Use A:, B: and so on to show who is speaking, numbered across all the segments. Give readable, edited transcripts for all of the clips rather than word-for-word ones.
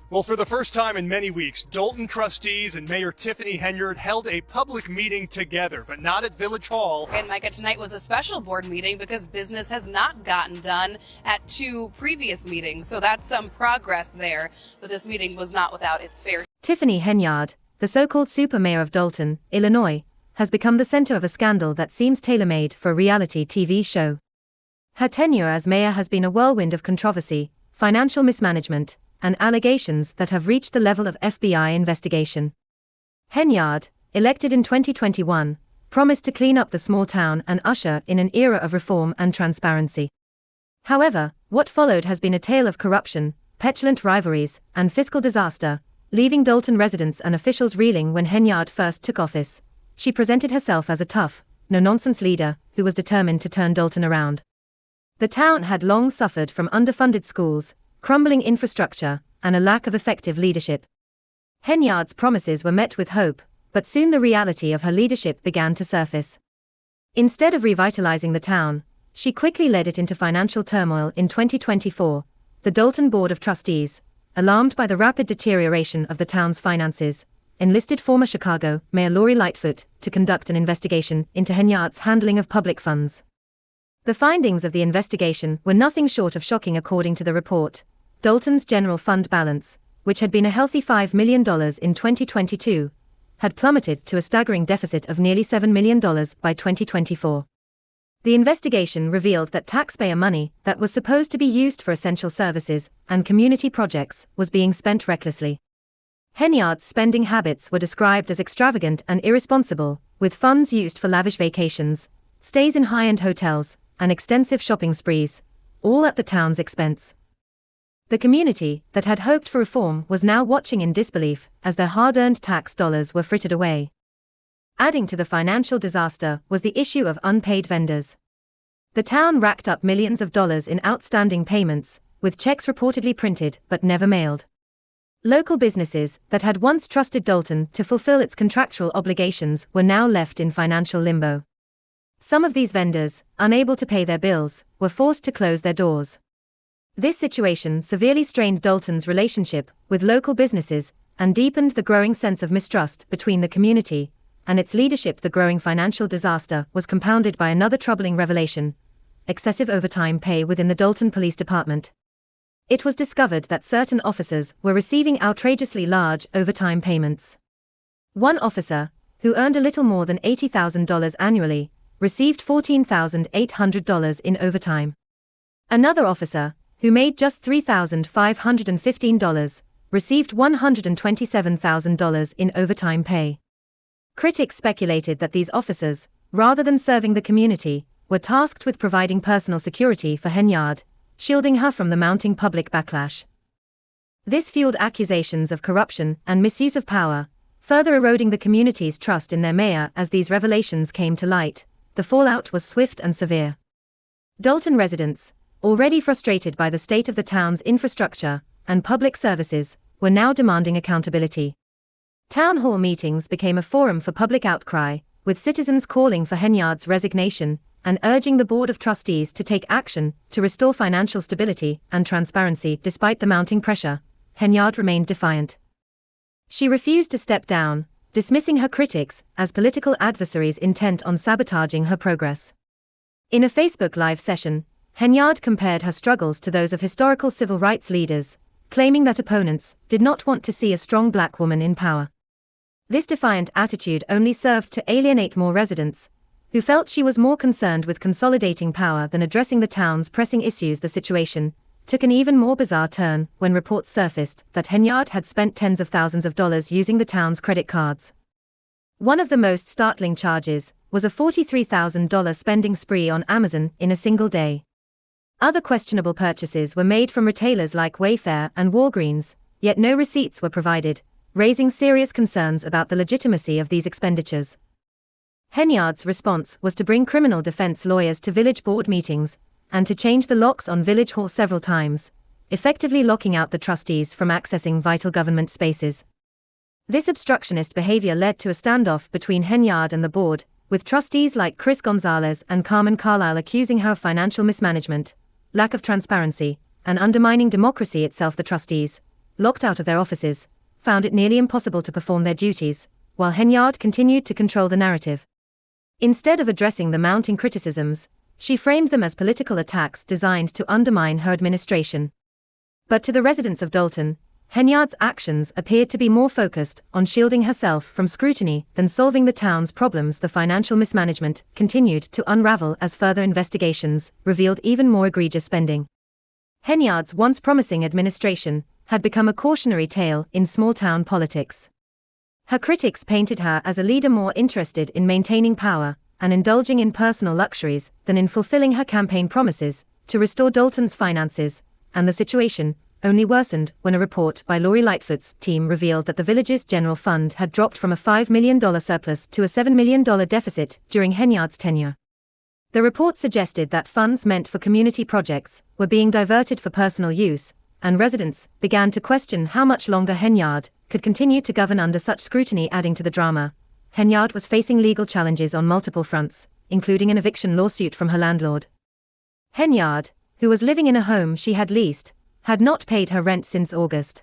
A: Well, for the first time in many weeks, Dalton trustees and Mayor Tiffany Henyard held a public meeting together, but not at Village Hall.
B: And Micah, tonight was a special board meeting because business has not gotten done at two previous meetings. So that's some progress there, but this meeting was not without its fair.
C: Tiffany Henyard, the so-called super mayor of Dalton, Illinois, has become the center of a scandal that seems tailor-made for a reality TV show. Her tenure as mayor has been a whirlwind of controversy, financial mismanagement, and allegations that have reached the level of FBI investigation. Henyard, elected in 2021, promised to clean up the small town and usher in an era of reform and transparency. However, what followed has been a tale of corruption, petulant rivalries, and fiscal disaster, leaving Dalton residents and officials reeling. When Henyard first took office, she presented herself as a tough, no-nonsense leader who was determined to turn Dalton around. The town had long suffered from underfunded schools, crumbling infrastructure, and a lack of effective leadership. Henyard's promises were met with hope, but soon the reality of her leadership began to surface. Instead of revitalizing the town, she quickly led it into financial turmoil. In 2024, the Dalton Board of Trustees, alarmed by the rapid deterioration of the town's finances, enlisted former Chicago Mayor Lori Lightfoot to conduct an investigation into Henyard's handling of public funds. The findings of the investigation were nothing short of shocking. According to the report, Dalton's general fund balance, which had been a healthy $5 million in 2022, had plummeted to a staggering deficit of nearly $7 million by 2024. The investigation revealed that taxpayer money that was supposed to be used for essential services and community projects was being spent recklessly. Henyard's spending habits were described as extravagant and irresponsible, with funds used for lavish vacations, stays in high-end hotels, and extensive shopping sprees, all at the town's expense. The community that had hoped for reform was now watching in disbelief as their hard-earned tax dollars were frittered away. Adding to the financial disaster was the issue of unpaid vendors. The town racked up millions of dollars in outstanding payments, with checks reportedly printed but never mailed. Local businesses that had once trusted Dalton to fulfill its contractual obligations were now left in financial limbo. Some of these vendors, unable to pay their bills, were forced to close their doors. This situation severely strained Dalton's relationship with local businesses and deepened the growing sense of mistrust between the community and its leadership. The growing financial disaster was compounded by another troubling revelation: excessive overtime pay within the Dalton Police Department. It was discovered that certain officers were receiving outrageously large overtime payments. One officer, who earned a little more than $80,000 annually, received $14,800 in overtime. Another officer, who made just $3,515, received $127,000 in overtime pay. Critics speculated that these officers, rather than serving the community, were tasked with providing personal security for Henyard, shielding her from the mounting public backlash. This fueled accusations of corruption and misuse of power, further eroding the community's trust in their mayor. As these revelations came to light, the fallout was swift and severe. Dalton residents, already frustrated by the state of the town's infrastructure and public services, were now demanding accountability. Town hall meetings became a forum for public outcry, with citizens calling for Henyard's resignation and urging the Board of Trustees to take action to restore financial stability and transparency. Despite the mounting pressure, Henyard remained defiant. She refused to step down, dismissing her critics as political adversaries intent on sabotaging her progress. In a Facebook Live session, Henyard compared her struggles to those of historical civil rights leaders, claiming that opponents did not want to see a strong black woman in power. This defiant attitude only served to alienate more residents, who felt she was more concerned with consolidating power than addressing the town's pressing issues. The situation took an even more bizarre turn when reports surfaced that Henyard had spent tens of thousands of dollars using the town's credit cards. One of the most startling charges was a $43,000 spending spree on Amazon in a single day. Other questionable purchases were made from retailers like Wayfair and Walgreens, yet no receipts were provided, raising serious concerns about the legitimacy of these expenditures. Henyard's response was to bring criminal defense lawyers to village board meetings, and to change the locks on Village Hall several times, effectively locking out the trustees from accessing vital government spaces. This obstructionist behavior led to a standoff between Henyard and the board, with trustees like Chris Gonzalez and Carmen Carlisle accusing her of financial mismanagement, lack of transparency, and undermining democracy itself. The trustees, locked out of their offices, found it nearly impossible to perform their duties, while Henyard continued to control the narrative. Instead of addressing the mounting criticisms, she framed them as political attacks designed to undermine her administration. But to the residents of Dalton, Henyard's actions appeared to be more focused on shielding herself from scrutiny than solving the town's problems. The financial mismanagement continued to unravel as further investigations revealed even more egregious spending. Henyard's once promising administration had become a cautionary tale in small-town politics. Her critics painted her as a leader more interested in maintaining power and indulging in personal luxuries than in fulfilling her campaign promises to restore Dalton's finances, and the situation only worsened when a report by Lori Lightfoot's team revealed that the village's general fund had dropped from a $5 million surplus to a $7 million deficit during Henyard's tenure. The report suggested that funds meant for community projects were being diverted for personal use, and residents began to question how much longer Henyard could continue to govern under such scrutiny. Adding to the drama, Henyard was facing legal challenges on multiple fronts, including an eviction lawsuit from her landlord. Henyard, who was living in a home she had leased, had not paid her rent since August.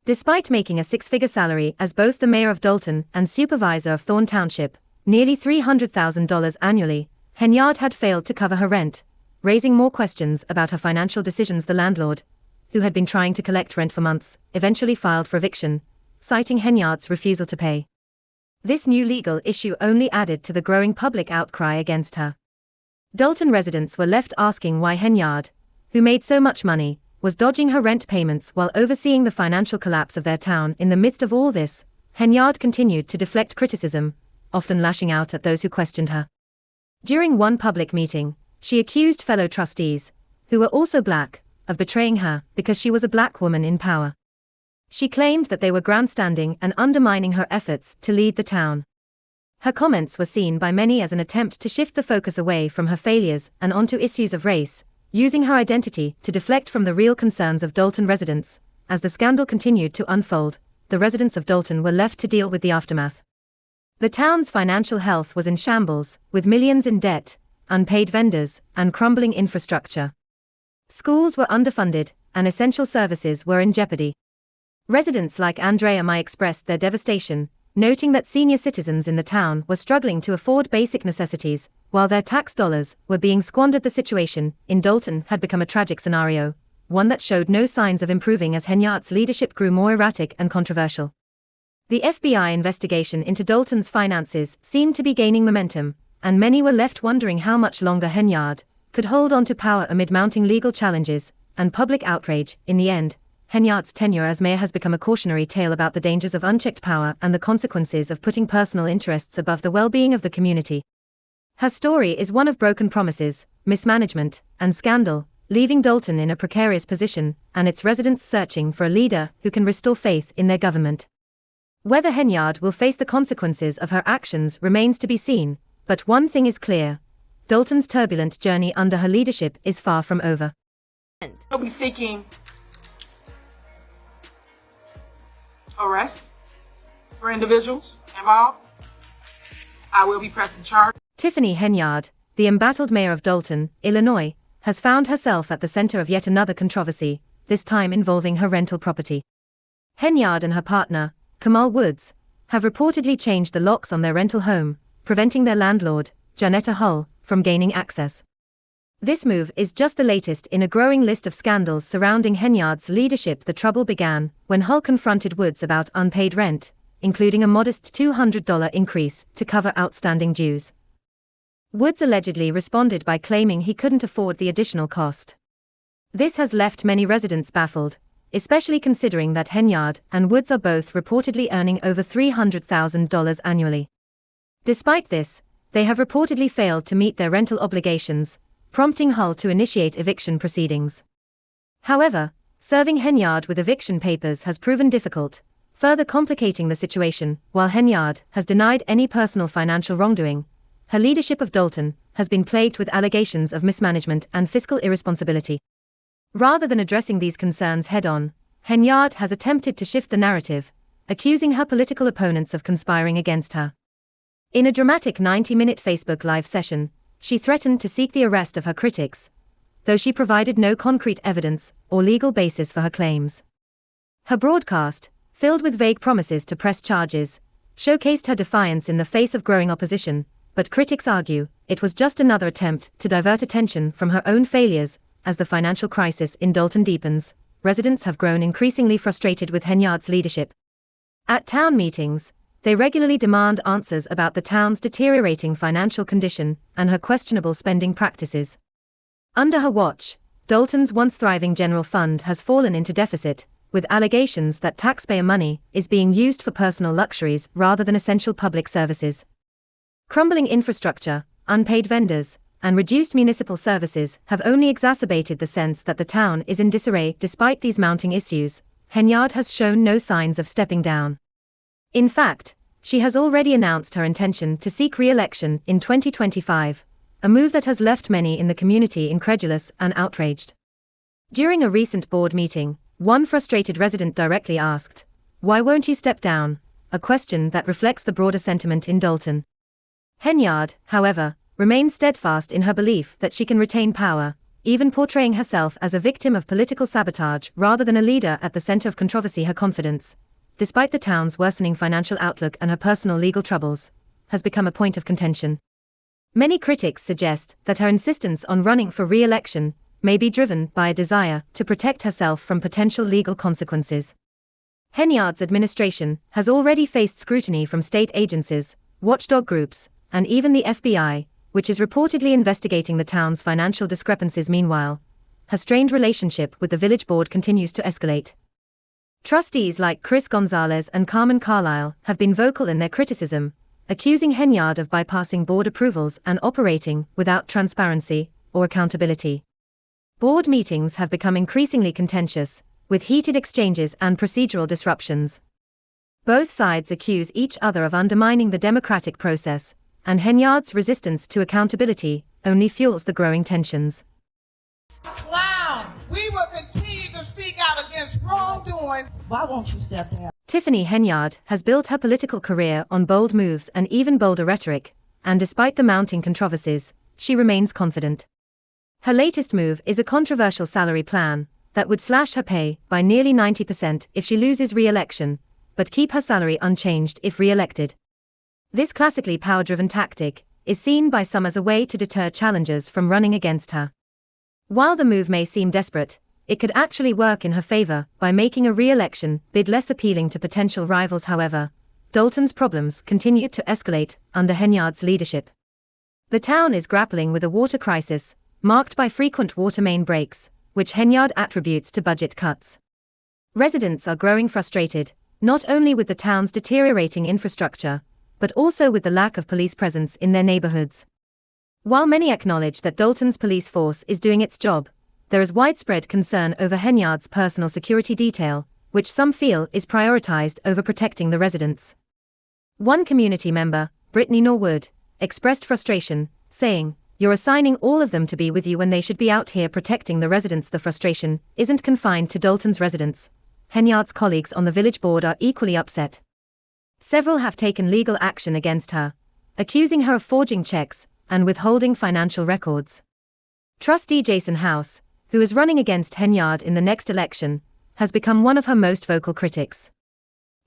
C: Despite making a six-figure salary as both the mayor of Dalton and supervisor of Thorn Township, nearly $300,000 annually, Henyard had failed to cover her rent, raising more questions about her financial decisions. The landlord, who had been trying to collect rent for months, eventually filed for eviction, citing Henyard's refusal to pay. This new legal issue only added to the growing public outcry against her. Dalton residents were left asking why Henyard, who made so much money, was dodging her rent payments while overseeing the financial collapse of their town. In the midst of all this, Henyard continued to deflect criticism, often lashing out at those who questioned her. During one public meeting, she accused fellow trustees, who were also black, of betraying her because she was a black woman in power. She claimed that they were grandstanding and undermining her efforts to lead the town. Her comments were seen by many as an attempt to shift the focus away from her failures and onto issues of race, using her identity to deflect from the real concerns of Dalton residents. As the scandal continued to unfold, the residents of Dalton were left to deal with the aftermath. The town's financial health was in shambles, with millions in debt, unpaid vendors, and crumbling infrastructure. Schools were underfunded, and essential services were in jeopardy. Residents like Andrea Mai expressed their devastation, noting that senior citizens in the town were struggling to afford basic necessities, while their tax dollars were being squandered. The situation in Dalton had become a tragic scenario, one that showed no signs of improving as Henyard's leadership grew more erratic and controversial. The FBI investigation into Dalton's finances seemed to be gaining momentum, and many were left wondering how much longer Henyard could hold on to power amid mounting legal challenges and public outrage. In the end, Henyard's tenure as mayor has become a cautionary tale about the dangers of unchecked power and the consequences of putting personal interests above the well-being of the community. Her story is one of broken promises, mismanagement, and scandal, leaving Dalton in a precarious position and its residents searching for a leader who can restore faith in their government. Whether Henyard will face the consequences of her actions remains to be seen, but one thing is clear: Dalton's turbulent journey under her leadership is far from over.
D: We'll be seeking arrests for individuals involved. I will be pressing charges.
C: Tiffany Henyard, the embattled mayor of Dalton, Illinois, has found herself at the center of yet another controversy, this time involving her rental property. Henyard and her partner, Kamal Woods, have reportedly changed the locks on their rental home, preventing their landlord, Janetta Hull, from gaining access. This move is just the latest in a growing list of scandals surrounding Henyard's leadership. The trouble began when Hull confronted Woods about unpaid rent, including a modest $200 increase to cover outstanding dues. Woods allegedly responded by claiming he couldn't afford the additional cost. This has left many residents baffled, especially considering that Henyard and Woods are both reportedly earning over $300,000 annually. Despite this, they have reportedly failed to meet their rental obligations, prompting Hull to initiate eviction proceedings. However, serving Henyard with eviction papers has proven difficult, further complicating the situation. While Henyard has denied any personal financial wrongdoing, her leadership of Dalton has been plagued with allegations of mismanagement and fiscal irresponsibility. Rather than addressing these concerns head-on, Henyard has attempted to shift the narrative, accusing her political opponents of conspiring against her. In a dramatic 90-minute Facebook Live session, she threatened to seek the arrest of her critics, though she provided no concrete evidence or legal basis for her claims. Her broadcast, filled with vague promises to press charges, showcased her defiance in the face of growing opposition, but critics argue it was just another attempt to divert attention from her own failures. As the financial crisis in Dalton deepens, residents have grown increasingly frustrated with Henyard's leadership. At town meetings, they regularly demand answers about the town's deteriorating financial condition and her questionable spending practices. Under her watch, Dalton's once thriving general fund has fallen into deficit, with allegations that taxpayer money is being used for personal luxuries rather than essential public services. Crumbling infrastructure, unpaid vendors, and reduced municipal services have only exacerbated the sense that the town is in disarray. Despite these mounting issues, Henyard has shown no signs of stepping down. In fact, she has already announced her intention to seek re-election in 2025, a move that has left many in the community incredulous and outraged. During a recent board meeting, one frustrated resident directly asked, "Why won't you step down?" a question that reflects the broader sentiment in Dalton. Henyard, however, remains steadfast in her belief that she can retain power, even portraying herself as a victim of political sabotage rather than a leader at the center of controversy. Her confidence, despite the town's worsening financial outlook and her personal legal troubles, has become a point of contention. Many critics suggest that her insistence on running for re-election may be driven by a desire to protect herself from potential legal consequences. Henyard's administration has already faced scrutiny from state agencies, watchdog groups, and even the FBI, which is reportedly investigating the town's financial discrepancies. Meanwhile, her strained relationship with the village board continues to escalate. Trustees like Chris Gonzalez and Carmen Carlisle have been vocal in their criticism, accusing Henyard of bypassing board approvals and operating without transparency or accountability. Board meetings have become increasingly contentious, with heated exchanges and procedural disruptions. Both sides accuse each other of undermining the democratic process, and Henyard's resistance to accountability only fuels the growing tensions.
E: Clown! We will continue to speak out against wrongdoing. Why won't you step down?
C: Tiffany Henyard has built her political career on bold moves and even bolder rhetoric, and despite the mounting controversies, she remains confident. Her latest move is a controversial salary plan that would slash her pay by nearly 90% if she loses re-election, but keep her salary unchanged if re-elected. This classically power-driven tactic is seen by some as a way to deter challengers from running against her. While the move may seem desperate, it could actually work in her favor by making a re-election bid less appealing to potential rivals. However, Dalton's problems continue to escalate under Henyard's leadership. The town is grappling with a water crisis, marked by frequent water main breaks, which Henyard attributes to budget cuts. Residents are growing frustrated, not only with the town's deteriorating infrastructure, but also with the lack of police presence in their neighborhoods. While many acknowledge that Dalton's police force is doing its job, there is widespread concern over Henyard's personal security detail, which some feel is prioritized over protecting the residents. One community member, Brittany Norwood, expressed frustration, saying, "You're assigning all of them to be with you when they should be out here protecting the residents." The frustration isn't confined to Dalton's residents. Henyard's colleagues on the village board are equally upset. Several have taken legal action against her, accusing her of forging checks and withholding financial records. Trustee Jason House, who is running against Henyard in the next election, has become one of her most vocal critics.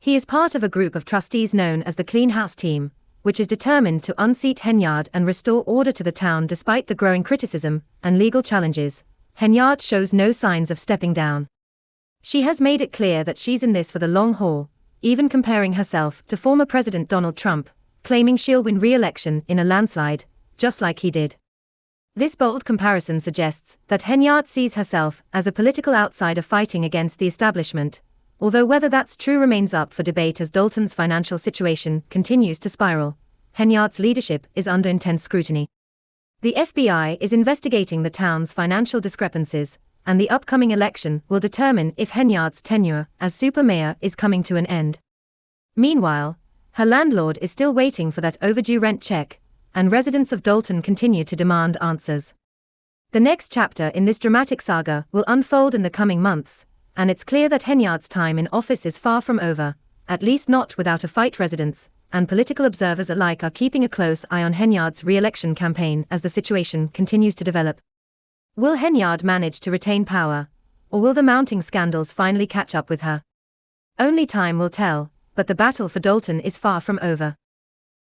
C: He is part of a group of trustees known as the Clean House Team, which is determined to unseat Henyard and restore order to the town. Despite the growing criticism and legal challenges, Henyard shows no signs of stepping down. She has made it clear that she's in this for the long haul, even comparing herself to former President Donald Trump, claiming she'll win re-election in a landslide, just like he did. This bold comparison suggests that Henyard sees herself as a political outsider fighting against the establishment, although whether that's true remains up for debate as Dalton's financial situation continues to spiral. Henyard's leadership is under intense scrutiny. The FBI is investigating the town's financial discrepancies, and the upcoming election will determine if Henyard's tenure as super mayor is coming to an end. Meanwhile, her landlord is still waiting for that overdue rent check, and residents of Dalton continue to demand answers. The next chapter in this dramatic saga will unfold in the coming months, and it's clear that Henyard's time in office is far from over, at least not without a fight. Residents and political observers alike are keeping a close eye on Henyard's re-election campaign as the situation continues to develop. Will Henyard manage to retain power, or will the mounting scandals finally catch up with her? Only time will tell, but the battle for Dalton is far from over.